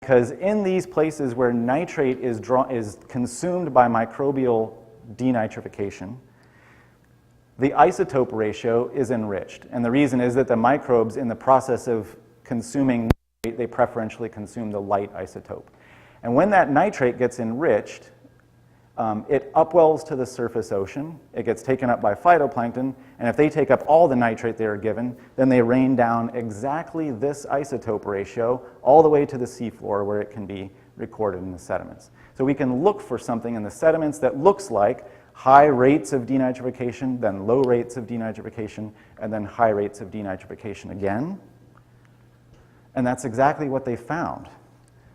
because in these places where nitrate is consumed by microbial denitrification, the isotope ratio is enriched. And the reason is that the microbes, in the process of consuming nitrate, they preferentially consume the light isotope. And when that nitrate gets enriched, it upwells to the surface ocean. It gets taken up by phytoplankton, and if they take up all the nitrate they are given, then they rain down exactly this isotope ratio all the way to the seafloor where it can be recorded in the sediments. So we can look for something in the sediments that looks like high rates of denitrification, then low rates of denitrification, and then high rates of denitrification again. And that's exactly what they found.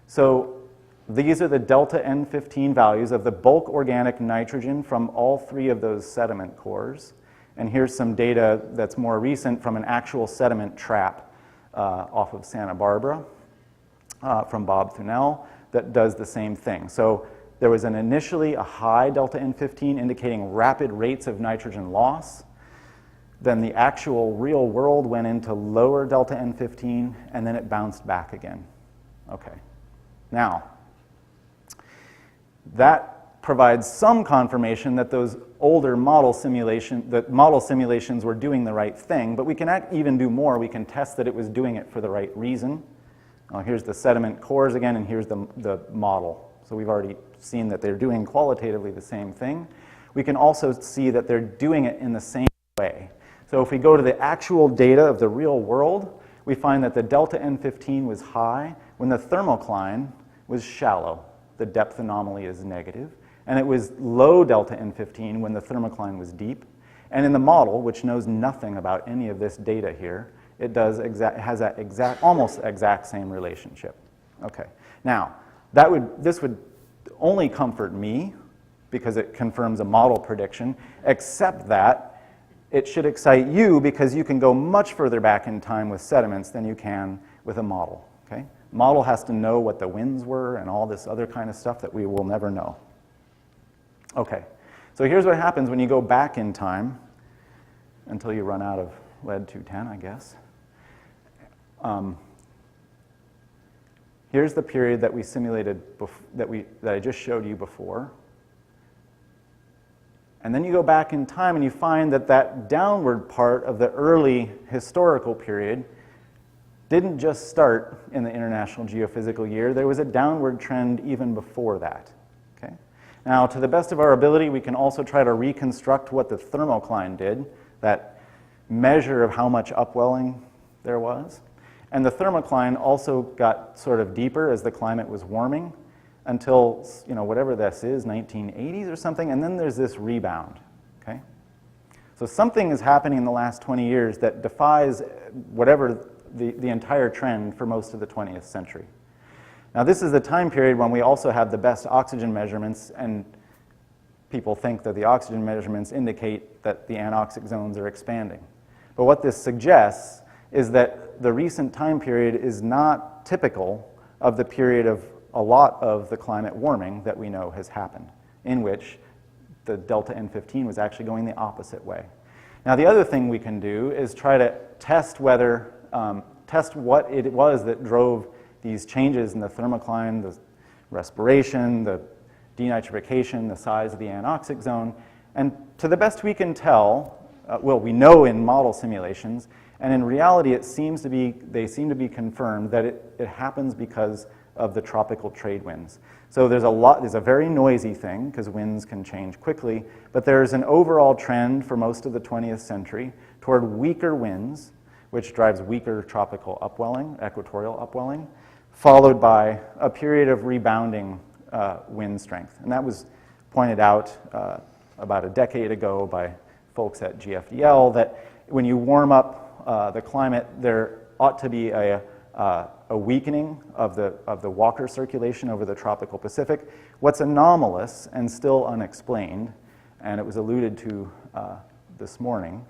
So these are the delta N15 values of the bulk organic nitrogen from all three of those sediment cores. And here's some data that's more recent from an actual sediment trap off of Santa Barbara from Bob Thunell that does the same thing. So there was initially a high delta N15 indicating rapid rates of nitrogen loss. Then the actual real world went into lower delta N15, and then it bounced back again. Okay. Now, that provides some confirmation that those older model simulations were doing the right thing, but we can even do more. We can test that it was doing it for the right reason. Here's the sediment cores again, and here's the model. So we've already seen that they're doing qualitatively the same thing. We can also see that they're doing it in the same way. So if we go to the actual data of the real world, we find that the delta N15 was high when the thermocline was shallow. The depth anomaly is negative. And it was low delta N15 when the thermocline was deep. And in the model, which knows nothing about any of this data here, it has that almost exact same relationship. Okay. Now, this would only comfort me because it confirms a model prediction, except that it should excite you because you can go much further back in time with sediments than you can with a model. Okay? Model has to know what the winds were and all this other kind of stuff that we will never know. Okay, so here's what happens when you go back in time until you run out of lead-210, I guess. Here's the period that we simulated, that I just showed you before. And then you go back in time and you find that that downward part of the early historical period didn't just start in the International Geophysical Year. There was a downward trend even before that. Okay? Now, to the best of our ability, we can also try to reconstruct what the thermocline did, that measure of how much upwelling there was. And the thermocline also got sort of deeper as the climate was warming until, whatever this is, 1980s or something, and then there's this rebound. Okay? So something is happening in the last 20 years that defies whatever the entire trend for most of the 20th century. Now, this is the time period when we also have the best oxygen measurements, and people think that the oxygen measurements indicate that the anoxic zones are expanding. But what this suggests is that the recent time period is not typical of the period of a lot of the climate warming that we know has happened, in which the delta N15 was actually going the opposite way. Now, the other thing we can do is try to test what it was that drove these changes in the thermocline, the respiration, the denitrification, the size of the anoxic zone. And to the best we can tell, we know in model simulations, and in reality they seem to be confirmed that it happens because of the tropical trade winds. So there's a very noisy thing because winds can change quickly, but there's an overall trend for most of the 20th century toward weaker winds, which drives weaker tropical upwelling, equatorial upwelling, followed by a period of rebounding wind strength. And that was pointed out about a decade ago by folks at GFDL, that when you warm up the climate, there ought to be a weakening of the Walker circulation over the tropical Pacific. What's anomalous and still unexplained, and it was alluded to this morning,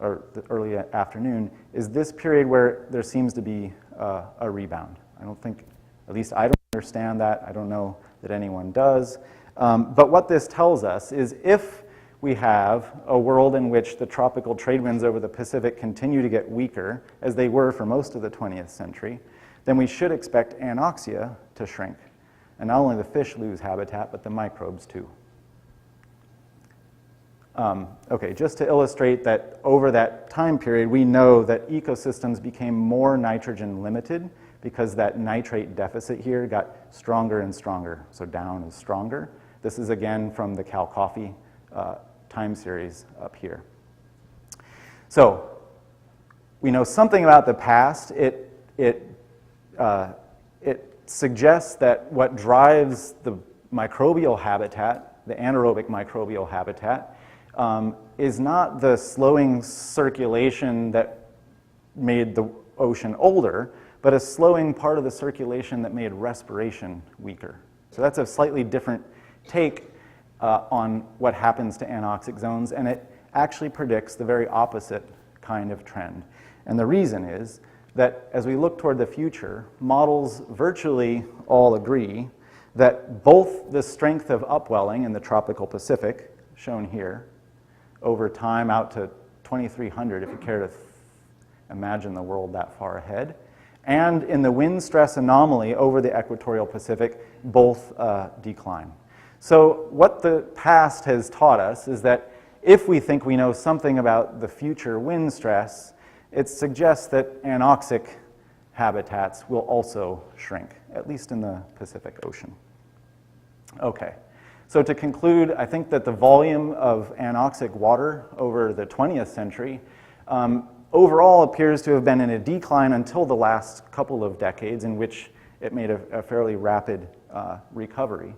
or the early afternoon, is this period where there seems to be a rebound. I don't think, at least I don't understand that. I don't know that anyone does. But what this tells us is if we have a world in which the tropical trade winds over the Pacific continue to get weaker, as they were for most of the 20th century, then we should expect anoxia to shrink. And not only the fish lose habitat, but the microbes too. Okay, just to illustrate that over that time period, we know that ecosystems became more nitrogen limited because that nitrate deficit here got stronger and stronger. So down is stronger. This is again from the Cal Coffee time series up here. So we know something about the past. It suggests that what drives the microbial habitat, the anaerobic microbial habitat, is not the slowing circulation that made the ocean older, but a slowing part of the circulation that made respiration weaker. So that's a slightly different take on what happens to anoxic zones, and it actually predicts the very opposite kind of trend. And the reason is that as we look toward the future, models virtually all agree that both the strength of upwelling in the tropical Pacific, shown here, over time out to 2300, if you care to imagine the world that far ahead, and in the wind stress anomaly over the equatorial Pacific, both decline. So what the past has taught us is that if we think we know something about the future wind stress, it suggests that anoxic habitats will also shrink, at least in the Pacific Ocean. Okay. So to conclude, I think that the volume of anoxic water over the 20th century overall appears to have been in a decline until the last couple of decades, in which it made a fairly rapid recovery.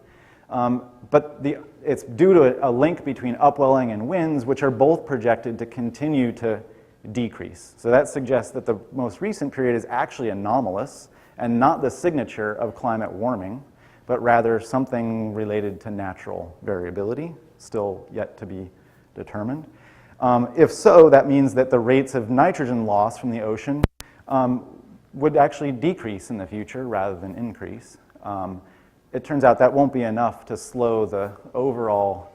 But it's due to a link between upwelling and winds, which are both projected to continue to decrease. So that suggests that the most recent period is actually anomalous and not the signature of climate warming, but rather something related to natural variability, still yet to be determined. If so, that means that the rates of nitrogen loss from the ocean would actually decrease in the future rather than increase. It turns out that won't be enough to slow the overall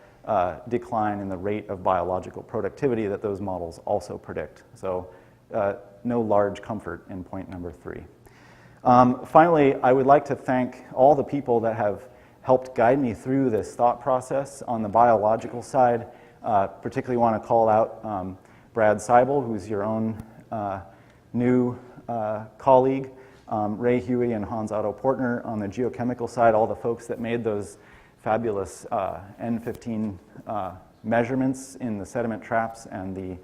decline in the rate of biological productivity that those models also predict. So no large comfort in point number 3. Finally, I would like to thank all the people that have helped guide me through this thought process on the biological side. Particularly want to call out Brad Seibel, who's your own new colleague, Ray Huey and Hans Otto Portner on the geochemical side, all the folks that made those fabulous N15 measurements in the sediment traps and the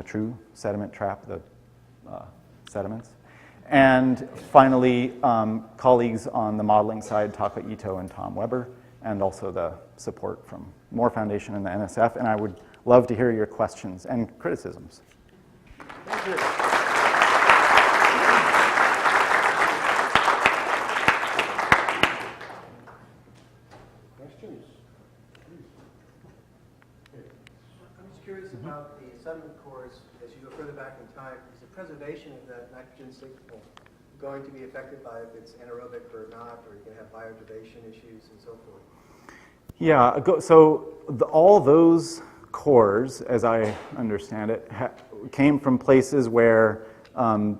true sediment trap, the sediments. And finally, colleagues on the modeling side, Taka Ito and Tom Weber, and also the support from Moore Foundation and the NSF. And I would love to hear your questions and criticisms. Thank you. Questions? I'm just curious about the sediment cores as you go further back in time. Is the preservation of that nitrogen signal going to be affected by if it's anaerobic or not, or you're going to have biodegradation issues and so forth? Yeah, so all those cores, as I understand it, came from places where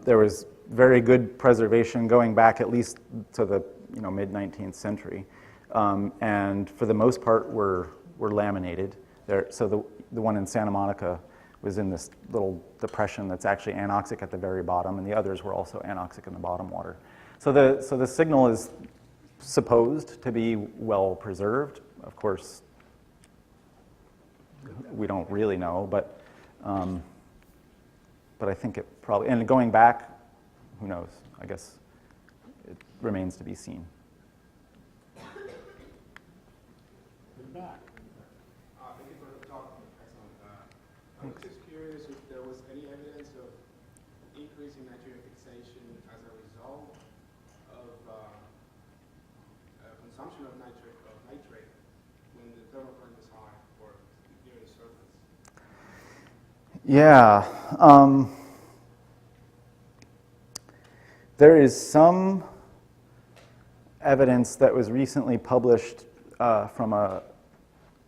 there was very good preservation going back at least to the mid-19th century, and for the most part were laminated. So the one in Santa Monica was in this little depression that's actually anoxic at the very bottom, and the others were also anoxic in the bottom water. So the signal is supposed to be well preserved. Of course, we don't really know, but I think it probably, and going back, who knows? I guess it remains to be seen. Back. Thank you for the talk. Excellent. I was just curious if there was any evidence of increasing nitrogen fixation as a result of consumption of nitrate when the thermal current is high or near the surface. Yeah. There is some evidence that was recently published from a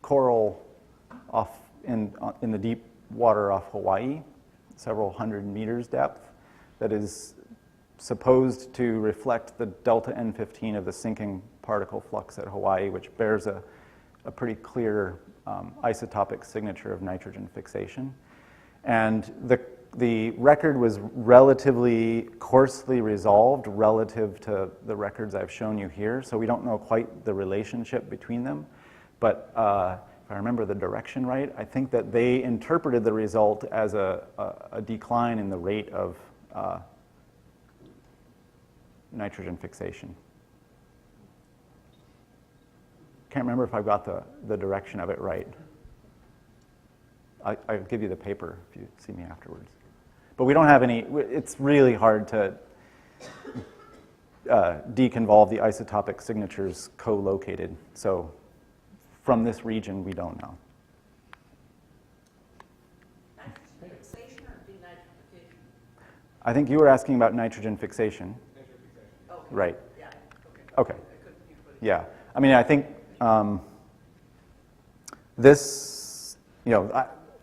coral off in the deep water off Hawaii, several hundred meters depth, that is supposed to reflect the delta N15 of the sinking particle flux at Hawaii, which bears a pretty clear isotopic signature of nitrogen fixation. And the record was relatively coarsely resolved relative to the records I've shown you here, so we don't know quite the relationship between them. But if I remember the direction right, I think that they interpreted the result as a decline in the rate of nitrogen fixation. Can't remember if I got the direction of it right. I'll give you the paper if you see me afterwards. But we don't have any, it's really hard to deconvolve the isotopic signatures co-located. So from this region, we don't know. Nitrogen fixation or denitrification? I think you were asking about nitrogen fixation. Okay. Right. Yeah. Okay. I couldn't be put it. Yeah. I mean, I think this,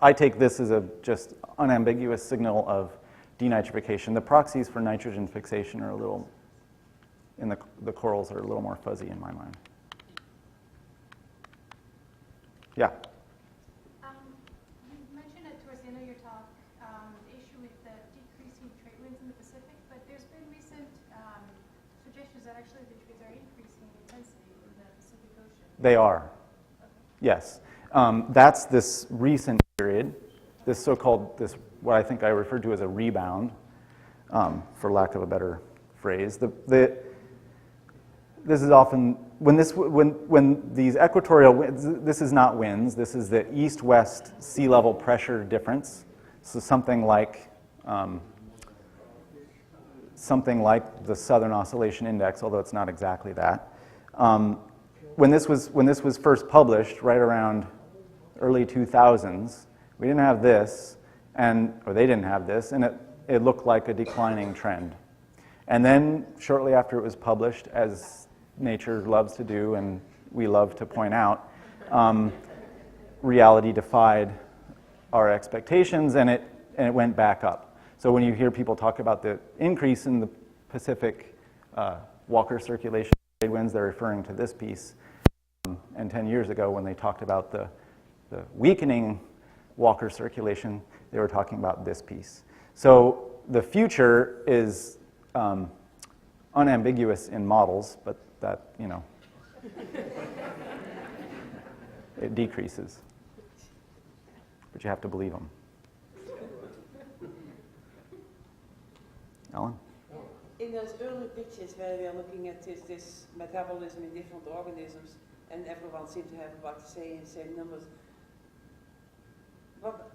I take this as a just unambiguous signal of denitrification. The proxies for nitrogen fixation are a little, in the corals are a little more fuzzy in my mind. Yeah. You mentioned it towards the end of your talk, the issue with the decreasing trade winds in the Pacific, but there's been recent suggestions that actually the trades are increasing in intensity in the Pacific Ocean. They are. Yes. That's this recent period, this so-called, what I think I referred to as a rebound, for lack of a better phrase. This is often, when these equatorial winds, this is not winds, this is the east-west sea level pressure difference. So something like the Southern Oscillation Index, although it's not exactly that. When this was first published, right around early 2000s, we didn't have this, or they didn't have this, and it looked like a declining trend. And then, shortly after it was published, as nature loves to do, and we love to point out, reality defied our expectations, and it went back up. So when you hear people talk about the increase in the Pacific Walker circulation trade winds, they're referring to this piece. And 10 years ago, when they talked about the weakening Walker circulation, they were talking about this piece. So the future is unambiguous in models, but that, it decreases. But you have to believe them. Ellen? In those early pictures where we are looking at this metabolism in different organisms, and everyone seemed to have about the same numbers. What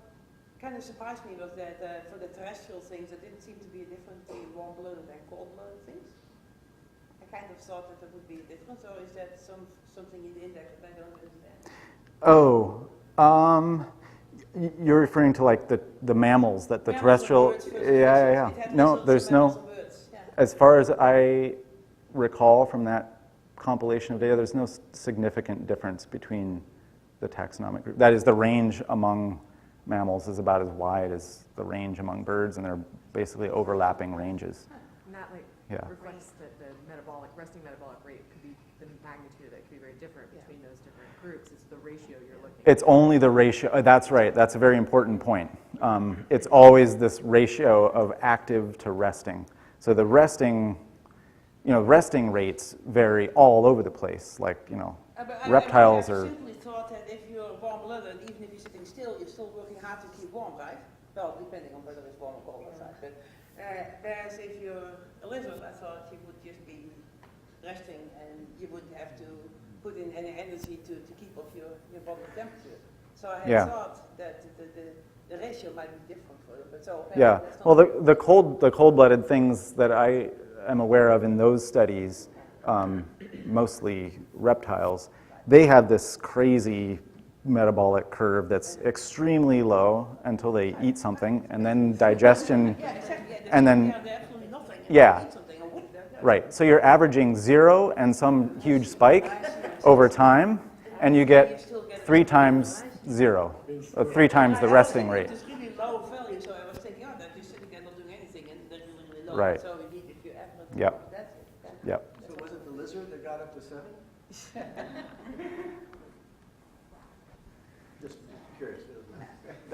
kind of surprised me was that for the terrestrial things, there didn't seem to be a difference between warm-blooded and cold-blooded things. I kind of thought that there would be a difference, or is that something in the index that I don't understand? Oh, you're referring to like the mammals that the terrestrial. Yeah. No, there's no. As far as I recall from that compilation of data, there's no significant difference between the taxonomic group. That is, the range among mammals is about as wide as the range among birds, and they're basically overlapping ranges. Not like Yeah. reflects that the resting metabolic rate could be, the magnitude of it could be very different between those different groups. It's the ratio you're looking at. It's only the ratio. That's right. That's a very important point. It's always this ratio of active to resting. So the resting rates vary all over the place. Like, reptiles are. I simply thought that if you're warm-blooded, even if you're sitting still, you're still working hard to keep warm, right? Well, depending on whether it's warm or cold outside. But whereas if you're a lizard, I thought you would just be resting and you wouldn't have to put in any energy to keep up your body temperature. So I had thought that the ratio might be different for them. But so Yeah. Well, the cold-blooded things that I am aware of in those studies, mostly reptiles, they have this crazy metabolic curve that's extremely low until they eat something, and then digestion, and then right. So you're averaging 0 and some huge spike over time, and you get 3 times 0, or 3 times the resting rate. It's really low value, so I was thinking, they're just sitting there not doing anything, and they're really Right. So indeed, if you ever Yep. that's it. Then Yep. So was it the lizard that got up to 7? Just curious.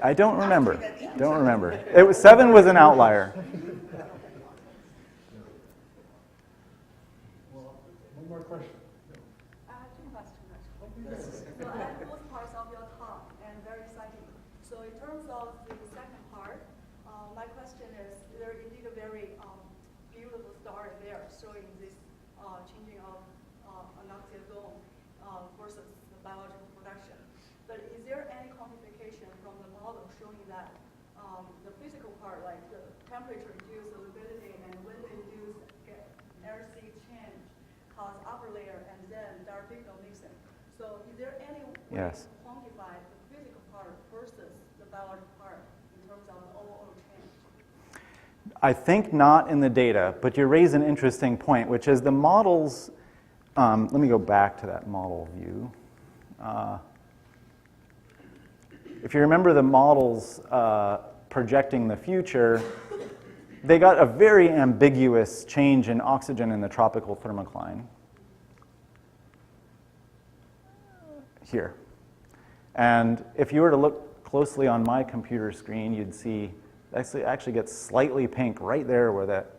I don't remember. Don't remember. 7 was an outlier. Well, one more question. I have two questions actually. So I like both parts of your talk and very exciting. So in terms of the second part, my question is, there indeed a very beautiful story there showing this changing of anoxia zone versus the biological production. But is there any quantification from the model showing that the physical part, like the temperature-induced solubility and wind-induced air-sea change, cause upper layer and then diaphragmal mixing? So is there any way Yes. to quantify the physical part versus the biological part in terms of the overall change? I think not in the data, but you raise an interesting point, which is the models. Let me go back to that model view. If you remember the models projecting the future, they got a very ambiguous change in oxygen in the tropical thermocline. Here. And if you were to look closely on my computer screen, you'd see it actually gets slightly pink right there where that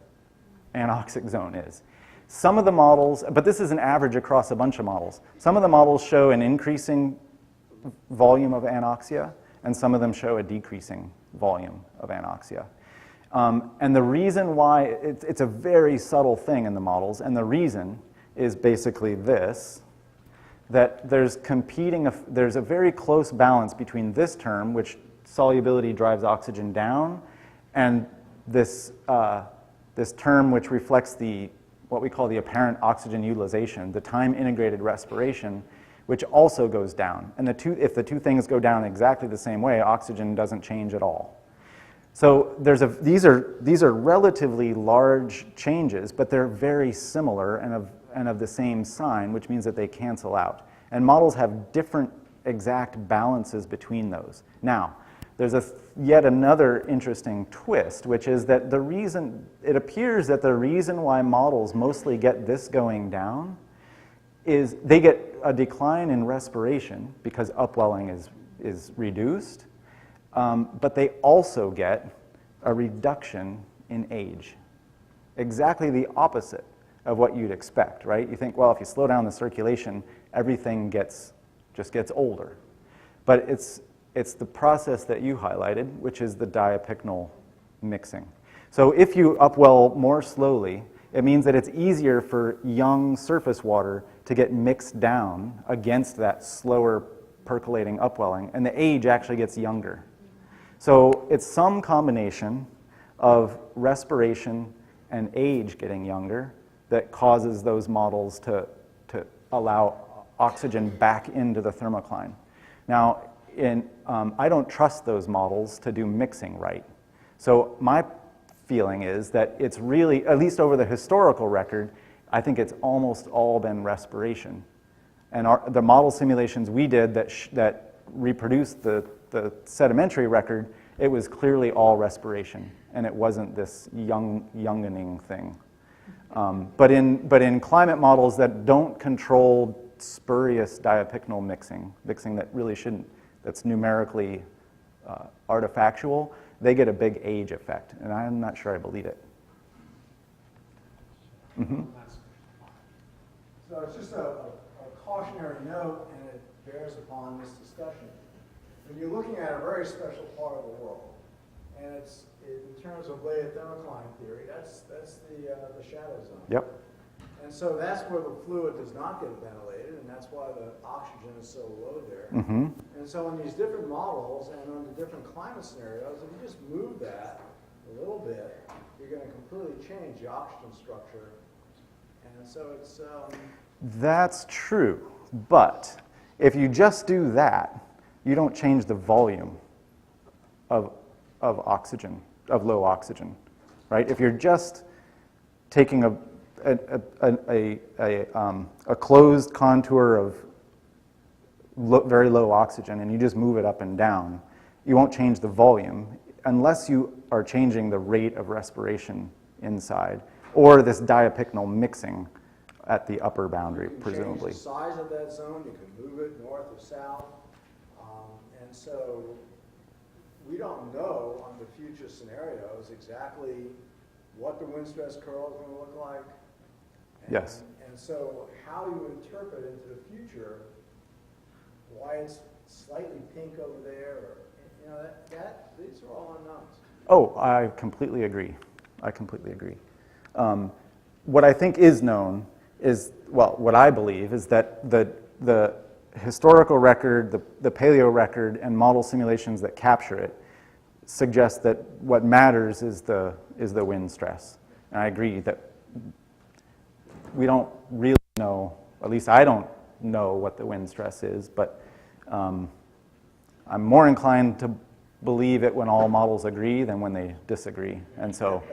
anoxic zone is. Some of the models, but this is an average across a bunch of models, some of the models show an increasing volume of anoxia, and some of them show a decreasing volume of anoxia. And the reason why, it's a very subtle thing in the models, and the reason is basically this, that there's a very close balance between this term, which solubility drives oxygen down, and this term which reflects what we call the apparent oxygen utilization, the time-integrated respiration, which also goes down. And if the two things go down exactly the same way, oxygen doesn't change at all. So these are relatively large changes, but they're very similar and of the same sign, which means that they cancel out. And models have different exact balances between those. Now, there's yet another interesting twist, which is that it appears that the reason why models mostly get this going down is they get a decline in respiration because upwelling is reduced, but they also get a reduction in age. Exactly the opposite of what you'd expect, right? You think, well, if you slow down the circulation, everything just gets older. But it's the process that you highlighted, which is the diapycnal mixing. So if you upwell more slowly, it means that it's easier for young surface water to get mixed down against that slower percolating upwelling, and the age actually gets younger. So it's some combination of respiration and age getting younger that causes those models to allow oxygen back into the thermocline. Now, I don't trust those models to do mixing right. So my feeling is that it's really, at least over the historical record, I think it's almost all been respiration. And the model simulations we did that reproduced the sedimentary record, it was clearly all respiration, and it wasn't this youngening thing. But in climate models that don't control spurious diapycnal mixing that really shouldn't, that's numerically artifactual, they get a big age effect, and I'm not sure I believe it. Mm-hmm. So it's just a cautionary note, and it bears upon this discussion. When you're looking at a very special part of the world, and it's in terms of layered thermocline theory, that's the shadow zone. Yep. And so that's where the fluid does not get ventilated, and that's why the oxygen is so low there. Mm-hmm. And so in these different models and under different climate scenarios, if you just move that a little bit, you're going to completely change the oxygen structure. And so it's... That's true, but if you just do that, you don't change the volume of oxygen, of low oxygen, right? If you're just taking a closed contour of very low oxygen and you just move it up and down, you won't change the volume unless you are changing the rate of respiration inside, or this diapycnal mixing at the upper boundary, You can presumably. change the size of that zone, you can move it north or south. And so we don't know on the future scenarios exactly what the wind stress curl is going to look like. Yes. And so how you interpret into the future why it's slightly pink over there, or, you know, these are all unknowns. Oh, I completely agree. I completely agree. What I think is known is, well, what I believe is that the historical record, the paleo record, and model simulations that capture it suggest that what matters is the wind stress. And I agree that we don't really know, at least I don't know what the wind stress is, but I'm more inclined to believe it when all models agree than when they disagree. And so,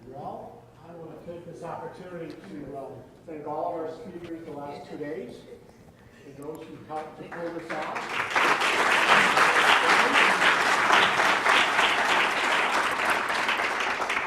well, I want to take this opportunity to thank all of our speakers the last 2 days, and those who helped to pull this off.